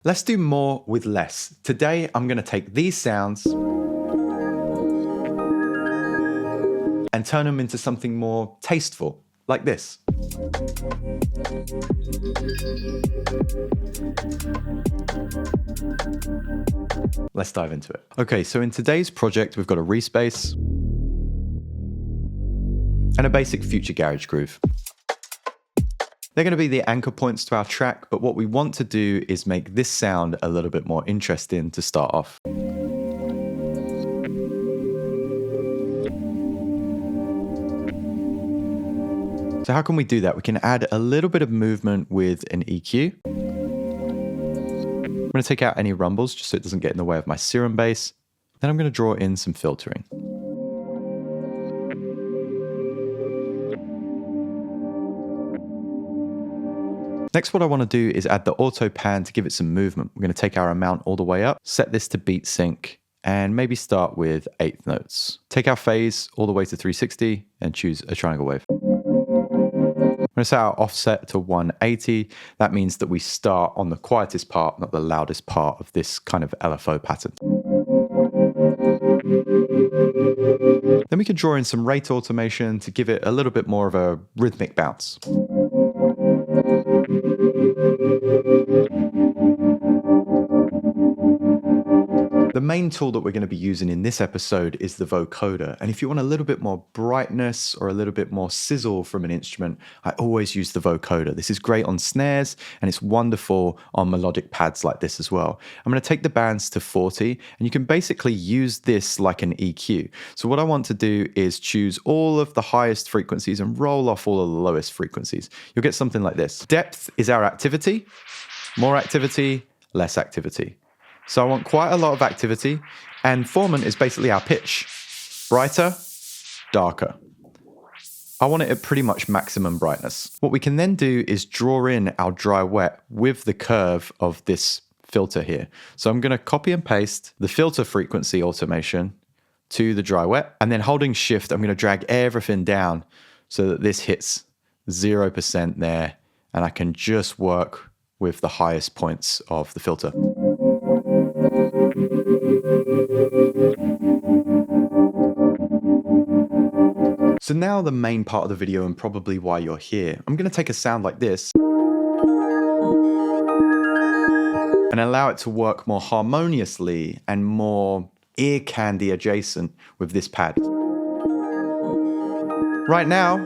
Let's do more with less. Today, I'm going to take these sounds and turn them into something more tasteful, like this. Let's dive into it. Okay, so in today's project, we've got a respace and a basic Future Garage groove. They're going to be the anchor points to our track, but what we want to do is make this sound a little bit more interesting to start off. So how can we do that? We can add a little bit of movement with an EQ. I'm going to take out any rumbles just so it doesn't get in the way of my serum bass. Then I'm going to draw in some filtering. Next, what I want to do is add the auto pan to give it some movement. We're going to take our amount all the way up, set this to beat sync, and maybe start with 8th notes. Take our phase all the way to 360 and choose a triangle wave. I'm going to set our offset to 180. That means that we start on the quietest part, not the loudest part of this kind of LFO pattern. Then we can draw in some rate automation to give it a little bit more of a rhythmic bounce. The main tool that we're going to be using in this episode is the vocoder, and if you want a little bit more brightness or a little bit more sizzle from an instrument, I always use the vocoder. This is great on snares and it's wonderful on melodic pads like this as well. I'm going to take the bands to 40 and you can basically use this like an EQ. So what I want to do is choose all of the highest frequencies and roll off all of the lowest frequencies. You'll get something like this. Depth is our activity, more activity, less activity. So I want quite a lot of activity, and formant is basically our pitch. Brighter, darker. I want it at pretty much maximum brightness. What we can then do is draw in our dry wet with the curve of this filter here. So I'm going to copy and paste the filter frequency automation to the dry wet, and then holding shift, I'm going to drag everything down so that this hits 0% there, and I can just work with the highest points of the filter. So now the main part of the video, and probably why you're here. I'm going to take a sound like this and allow it to work more harmoniously and more ear candy adjacent with this pad. Right now,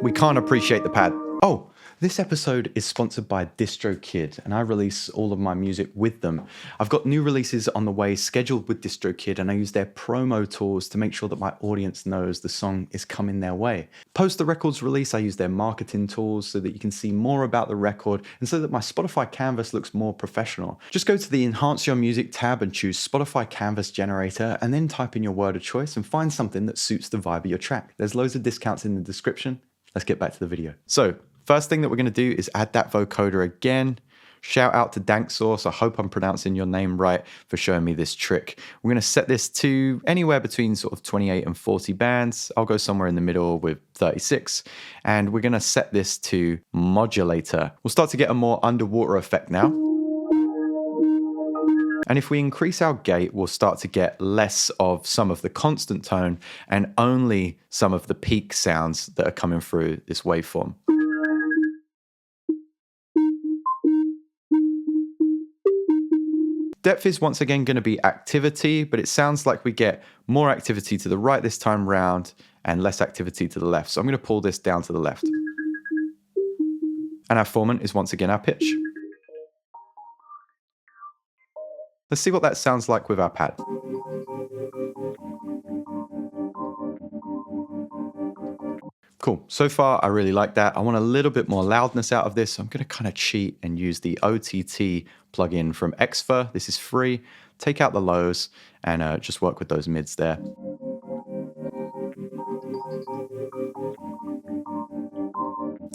we can't appreciate the pad. Oh, this episode is sponsored by DistroKid, and I release all of my music with them. I've got new releases on the way scheduled with DistroKid, and I use their promo tools to make sure that my audience knows the song is coming their way. Post the record's release, I use their marketing tools so that you can see more about the record and so that my Spotify canvas looks more professional. Just go to the Enhance Your Music tab and choose Spotify Canvas Generator, and then type in your word of choice and find something that suits the vibe of your track. There's loads of discounts in the description. Let's get back to the video. So, first thing that we're going to do is add that vocoder again. Shout out to Dank Sauce. I hope I'm pronouncing your name right for showing me this trick. We're going to set this to anywhere between sort of 28 and 40 bands. I'll go somewhere in the middle with 36. And we're going to set this to modulator. We'll start to get a more underwater effect now. And if we increase our gate, we'll start to get less of some of the constant tone and only some of the peak sounds that are coming through this waveform. Depth is once again going to be activity, but it sounds like we get more activity to the right this time round and less activity to the left. So I'm going to pull this down to the left. And our formant is once again our pitch. Let's see what that sounds like with our pad. Cool. So far, I really like that. I want a little bit more loudness out of this. So I'm going to kind of cheat and use the OTT plugin from Xfer. This is free. Take out the lows and just work with those mids there.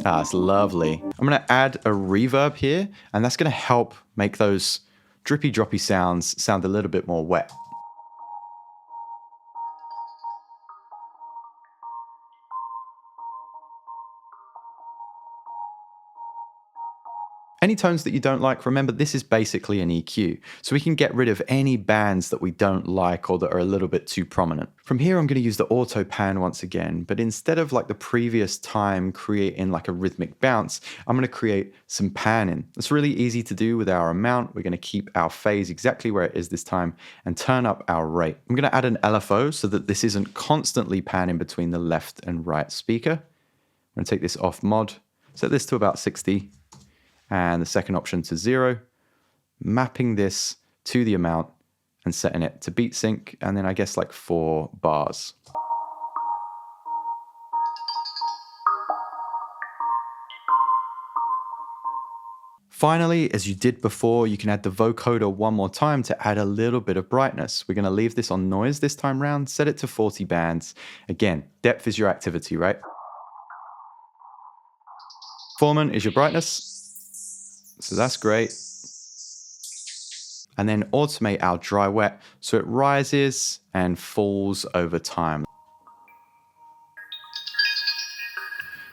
Ah, it's lovely. I'm going to add a reverb here, and that's going to help make those drippy droppy sounds sound a little bit more wet. Any tones that you don't like, remember this is basically an EQ. So we can get rid of any bands that we don't like or that are a little bit too prominent. From here, I'm going to use the auto pan once again, but instead of like the previous time creating like a rhythmic bounce, I'm going to create some panning. It's really easy to do with our amount. We're going to keep our phase exactly where it is this time and turn up our rate. I'm going to add an LFO so that this isn't constantly panning between the left and right speaker. I'm going to take this off mod, set this to about 60, and the second option to 0, mapping this to the amount and setting it to beat sync, and then I guess like 4 bars. Finally, as you did before, you can add the vocoder one more time to add a little bit of brightness. We're going to leave this on noise this time round, set it to 40 bands. Again, depth is your activity, right? Formant is your brightness. So that's great. And then automate our dry wet so it rises and falls over time.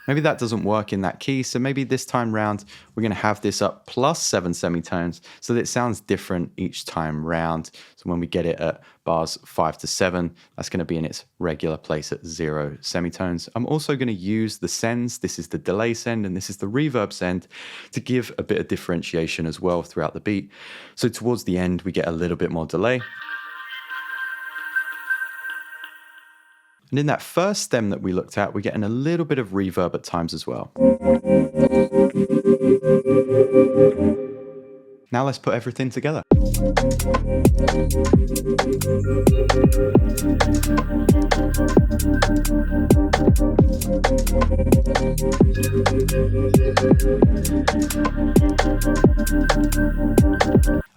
Maybe that doesn't work in that key, so maybe this time round we're going to have this up plus 7 semitones so that it sounds different each time round. So when we get it at bars 5 to 7, that's going to be in its regular place at 0 semitones. I'm also going to use the sends. This is the delay send and this is the reverb send to give a bit of differentiation as well throughout the beat. So towards the end we get a little bit more delay. And in that first stem that we looked at, we're getting a little bit of reverb at times as well. Now let's put everything together.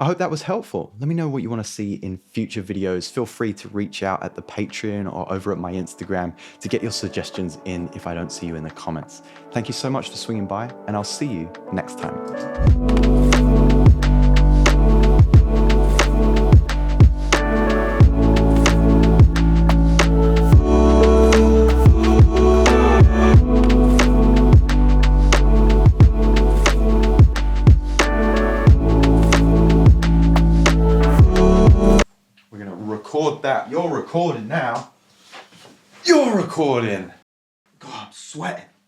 I hope that was helpful. Let me know what you want to see in future videos. Feel free to reach out at the Patreon or over at my Instagram to get your suggestions in if I don't see you in the comments. Thank you so much for swinging by, and I'll see you next time. Record that. You're recording now. You're recording. God, I'm sweating.